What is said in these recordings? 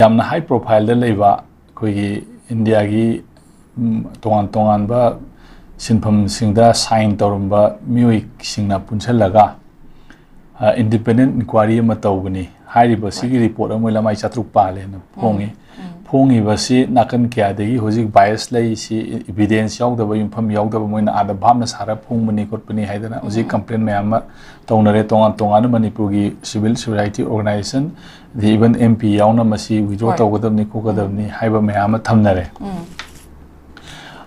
yamna high profile da leiba koi India gi tongan ba sinpham singda sign torumba music singna punchalaga independent inquiry ma tawbani hairiba sigi report amoi lamai chatruk pale na phongi basi nakan kya degi hojik bias lai si evidence yaudaba yumpham yaudaba moina ada bhamna sara phongmani khotpani haidana hojik complaint mayam tawnare tongan manipur gi civil society organization the even MP yauna masi withdraw tawgadabni kogadabni haiba mayam thamnare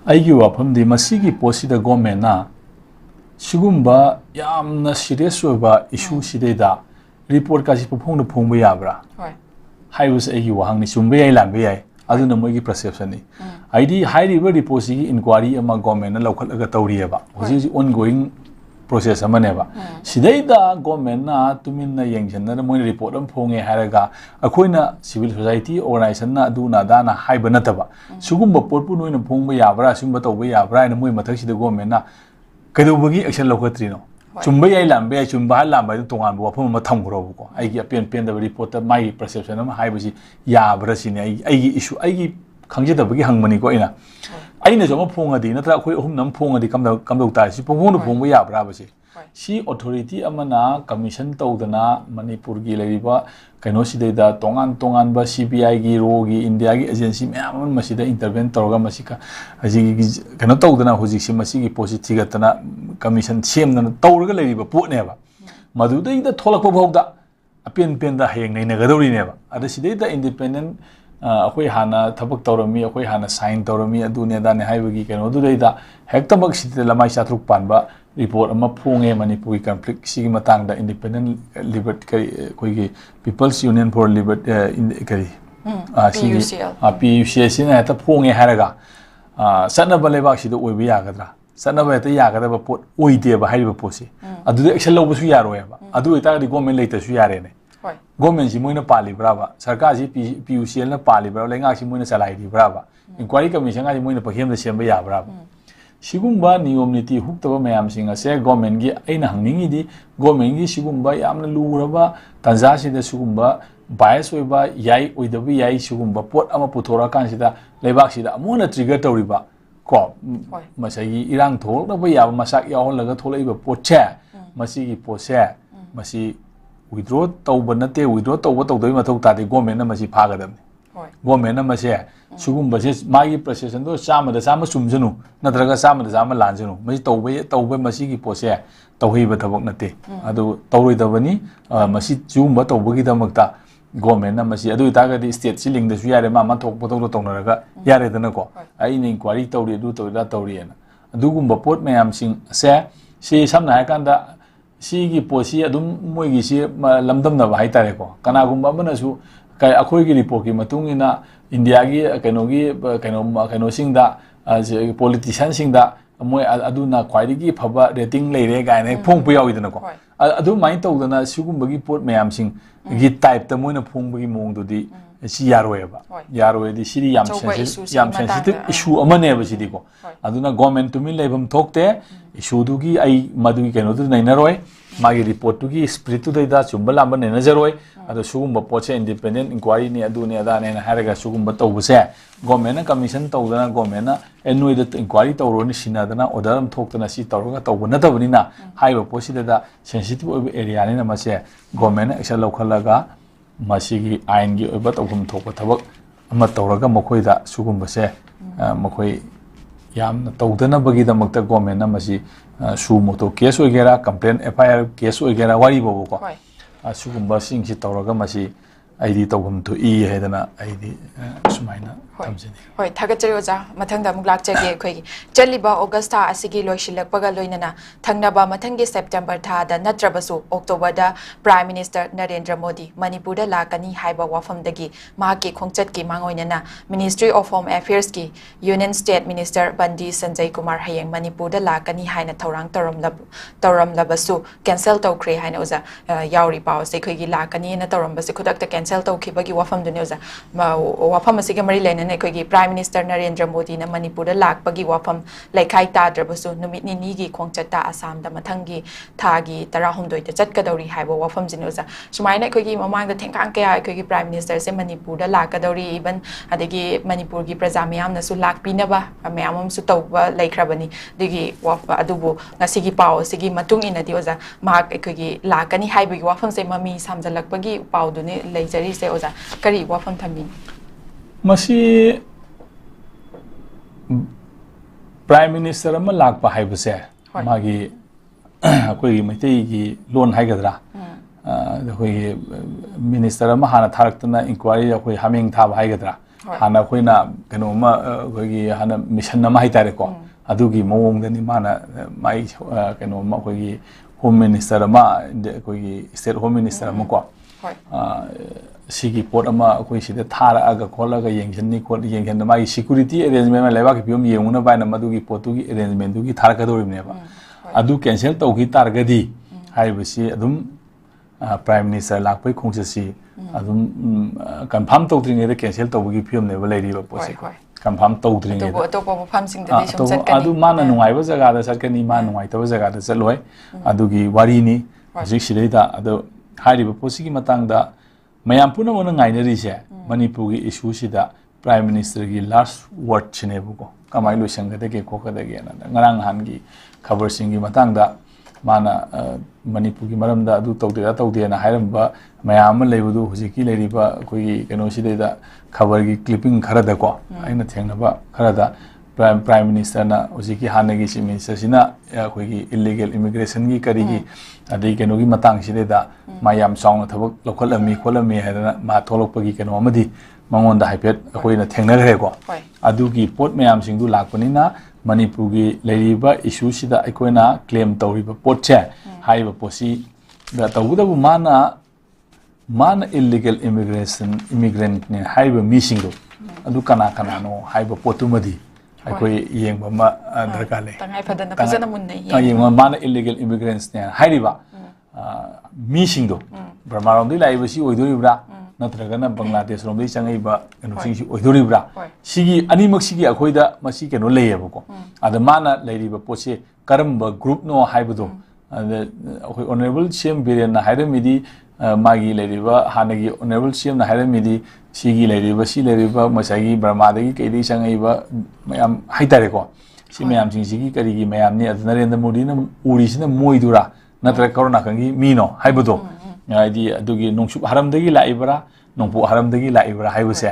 aigi wafam di masigi posi da government na sigumba yamna serious oba issue sideda report ka si phongba yabra Highways aigi wahang ni sumbe ay lambe ay adu na moigi perception ni ID high river report si inquiry ama government na laukalaga tawriya ba hoji ongoing process ama ne ba sidai da government na tumin na yengchen na moi report am phonge haraga akoina civil society organization na adu na da na haiba na taba sugumba porpu noina phongba yabra sumba tawba yabra na moi mathak sida government na kadubagi action laukatri no chumba yai lambe ay chumba lamba du tongan bo phum ma thamgro ko ai gi pen da report mai perception am hai basi ya brasini ai gi issue ai gi khangje da bagi hangmani ko ina ai na joma phonga di natra khoi hum nam phonga di kam ta si phong phong ya bra basi si authority amana commission tawdana manipur gi leriba kaino sidai da tongan ba CBI gi ro gi India gi agency myam masida intervene tawga masika aji kaino tawdana hoji si masigi positive gatana commission semna tawrga leriba pot ne ba madu dai da tholak ba bawda pen da heng nei nagadori ne ba ada sidai da independent akhoi hana thabak tawrami akhoi hana sign tawrami adu ne da ne haibagi kaino du dai da hektabak sidai lamai chatruk panba report ama phonge manipuri conflict sigi matang da independent liberty koi gi people's union for liberty kari PUCL sina ta phonge haraga sanna baleba sida oibi yagadra sanna ba ta yagadaba pot oide ba haiba posi adu action lobu su yaro ba adu ita di government later su yare ne government si moina pali brava sarkar si PUCL na pali brava lenga si moina salai di brava inquiry commission ga si moina pakhem da semba ya brava Sigumba niyomniti huktaba mayam singa se government gi aina hangningi di government gi sigumba yamna luraba tanza sida sigumba bias oiba yai oidabi yai sigumba pot ama puthora kan sida lebak sida amona trigger tawriba ko masagi irang thol na ba yaba masak yahol laga tholaiba potche masigi potse masi withdraw tawba nate withdraw tawba tawdai mathau tade government na masi phagadamni government na mase sugumba se magi procession do sama sumjanu natraga sama lanjanu masi tawbe masi gi pose tawhiba thabak nate adu tawroi dabani masi sugumba tawbagi damakta government na masi adu itaga di state siling da su yare ma thok potok tonaraga yare dana ko ai ni inquiry tawri adu tawda tawri na adu gumba pot mayam sing se si samna hakanda si gi posi adum moi gi si lamdam na hai tare ko kana gumba bana su kai akhoi gi report gi matung ina India gi kaino singda politician singda moi aduna khwairi gi phaba rating leire ga ne phong pu yawi dana ko adu mai tawdana sigumba gi pot mayam sing gi type ta moina phong gi mong du di si yaroe di siri yam sensitive issue amane ba sidi ko aduna government to min lebam thokte issue du gi ai madu gi kaino du nai naroi magi report tu gi spirit tu da chumbala ban ne jaroi adu sugumba poche independent inquiry ni adu ne da ne haraga sugumba tawbuse government na commission tawdana government na enoi da inquiry tawro ni sinadana order am thoktana si tawroga tawbana tabani na haiba posi da sensitive area ni na mase government na action laukhallaga masigi ain gi oba tawhum thokpa thabak ama tawraga mokoi da sugumba se mokoi yamna tawdana bagi da makta government na masi su moto case ogera complaint FIR case ogera wari bobo ko sugumba sing si tawraga masi aidi tawhum to I hedana aidi sumaina tamjini hoi thagachari oja mathangda muk lakchage khoi chaliba august tha asigi loisilakpaga loinana thangnaba mathangi september tha da natrabasu october da prime minister narendra modi manipur da lakani haiba wafam dagi mahaki khongchat ki mangoinana ministry of home affairs ki union state minister bandi sanjay kumar hayeng manipur da lakani haina thorang taram labasu cancel tawkhre haina oja yauri paw se khoi gi lakani na taram base khudak ta cancel cancel tawkhibagi wafam dune oza wafam asiga mari lenane khoi Prime Minister Narendra Modi na Manipur da lakpagi wafam laikhai tadrabasu numit ni gi khongchata Assam da mathangi thagi tarahumdoi ta chatkadori haibo wafam jine oza sumaina khoi mamang da thengkang kya khoi Prime Minister se Manipur da lakadori even adagi Manipur gi praja miyam na su lakpinaba miyamam su tawba laikhrabani digi wafa adubu ngasigi paw sigi matung ina di oza mak khoi lakani haibagi wafam se mami samjalakpagi paw dune leijari se oza kari wafam thambi masi Prime Minister ama lakpa haibase magi akoi maitai gi loan haigadra akoi minister ama hana tharaktuna inquiry akoi haming thaba haigadra hana koina keno ma akoi hana mission ama haitare ko adugi mawong dani mana mai keno ma akoi home minister ama akoi state home minister ama ko sigi pot ama akoi sida thara aga kholaga yengjanni khol yengjan ma security arrangement ma leba ki piom yenguna baina madugi potugi arrangement dugi thara ka dorim neba adu cancel tawgi targadi haibasi adum Prime Minister lakpai khongchasi adum confirm tawdringe de cancel tawgi piom neba leiri ba posi confirm tawdringe to po pham sing de sum chatkani adu mana nungai ba jaga da chatkani ma nungai taw jaga da chaloi adugi wari ni hojik sireida adu hairi ba posi ki matang da mayam puna mona ngainari se Manipur gi issue sida Prime Minister gi last word chine buko kamai lo sangade ke ko kada ge na ngarang han gi khabar sing gi matang da mana Manipur gi maram da adu tawde na hairam ba mayam leibudu hojiki leiriba koi keno sida da khabar gi clipping khara da ko aina thengna ba khara da Prime Minister na hojiki hanagi si minister sina koi gi illegal immigration gi kari gi adai keno gi matang sida da mayam song thabak lokholami kholami haina ma tholokpagi keno amadi mangon da haipet akoi na thengna gre ko adugi pot mayam singdu lakpani na Manipur gi leiriba issue sida akoi na claim tawriba pot che haiba posi da tawuda bu mana illegal immigrant ne haiba missing do adu kana no haiba potumadi akoi yengba ma darkale tangai phadana phajana munne yengba mana illegal immigrants ne haiba missing do Brahmaram di lai basi oidoribra natragana Bangladesh romdi changai ba keno singsi oidoribra sigi animak sigi akhoida masi keno leyeba ko ada mana leiriba poche karamba group no haibado akoi honorable CM Biren na hairemidi magi leiriba hanagi honorable CM na hairemidi sigi leiriba si leiriba masagi Burma dagi kaidi changai ba mayam haitare ko si mayam sigi karigi mayam ni Narendra Modi na urisina moidura natra corona kangi mino haibado di adugi nongsup haramdagi laibra nongpu haramdagi laibra haibase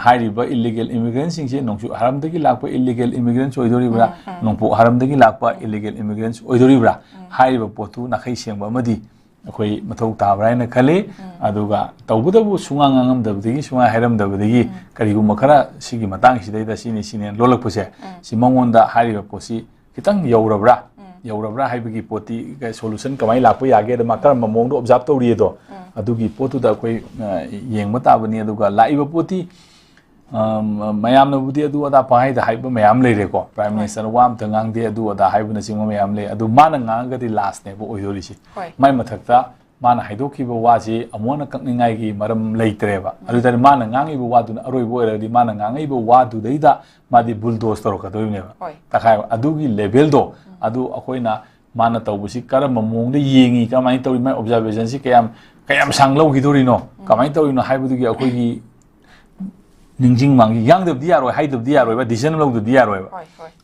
hairiba illegal immigrants singse nongsup haramdagi lakpa illegal immigrants oidoribra nongpu haramdagi lakpa illegal immigrants oidoribra hairiba potu nakhai sengba amadi akoi mathau tabraina khale aduga tawbudabu sunga ngangamdabdagi sunga hairamdabdagi kariguma khara sigi matang sidaida sini lolakpuse si mangonda hairiba posi kitang yaurabra haibagi poti ga solution kamai lakpa yage da makar mamong do observe tawri do adugi potu da koi yengma tabani aduga laiba poti mayam na budi adu ada pai da haiba mayam leire ko Prime Minister wam tangang de adu ada haiba na singma mayam le adu mana nganga di last ne bo oidori si mai mathakta mana haidoki bo waji amona kakningai gi maram leitreba adu tar mana ngangi bo wadu aroi bo eradi mana ngangi bo wadu deida madi bulldoze toro ka doine ba takai adugi level do adu akoina mana tawbusi karamba mongde yengi kamai tawri mai observation si kayam sanglo gidori no kamai tawri no haibugi akoigi ningjing mangi yang de diaro hai de diaro ba decision lo de diaro ba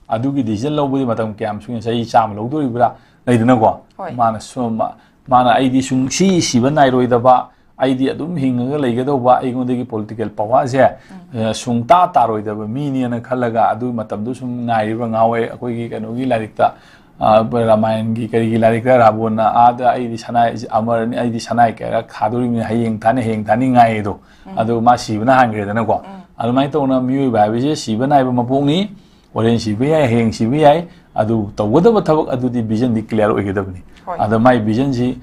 adugi decision lo budi matam kyam sung sai cham lo dori bra leidna ko mana soma mana aidi sung si banai roi da ba aidi adum hinga leiga do ba aigondegi political power je sung ta roi da ba mi ni na khalaga adu matam du sung ngai ba ngawe akoigi kanogi larikta Ramayan gi kari gi larikta rabona ada aidi sanai amar ni aidi sanai ka khadori mi hayeng thani ngai do adu ma sibna hangre da na ko almai to na mi ba bi je sibna ba mapong ni oren sibi ai heng sibi ai adu tawada ba thabak adu di vision di clear oigedabni ada mai vision ji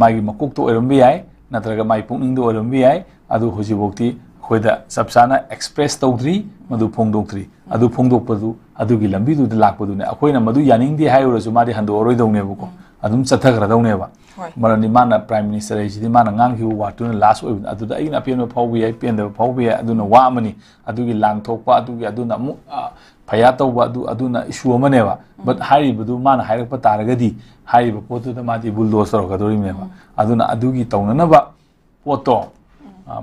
mai makuk to erambi ai natraga mai pungning do erambi ai adu hoji bokti khoida sabsana express tawdri madu phongdoktri adu phongdokpadu adu gi lambi du lakpadu ne akoina madu yaning di hayo rasu mari hando oroi dong ne buko adum chathakhradawne ba marani mana prime minister ayidi mana nganghi watuna last oibna aduda aina pen phawbi ai pen da phawbi aduna wa amani adugi lang thokpa adugi aduna mu phaya tawba aduna issue amane ba but hari budu mana hairakpa taragadi hari potu da madi bulldozer kadori me ba aduna adugi tawnana ba poto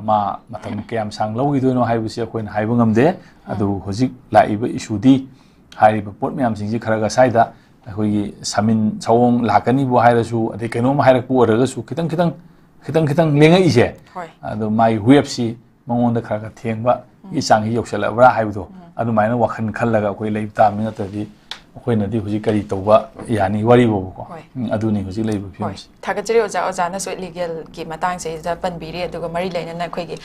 ma matam kayam sang lawgi doino haibuse akoina haiba ngamde adu hojik laiba issue di hari pot myam singji kharaga saida akoigi samin chawong lakani bo hairasu ade kenom hairakpu oragasu kitang lenga ise adu mai websi mangonda kharaga thengba isang hi yoksala bra haibudo adu maina wakhan khallaga akoi leib ta mina tadi akoina di hojik kari tawba yani wari bo ko adu ni hojik leiba films thagajri oja na so legal ki matang se ja panbiri aduga mari laina na khoi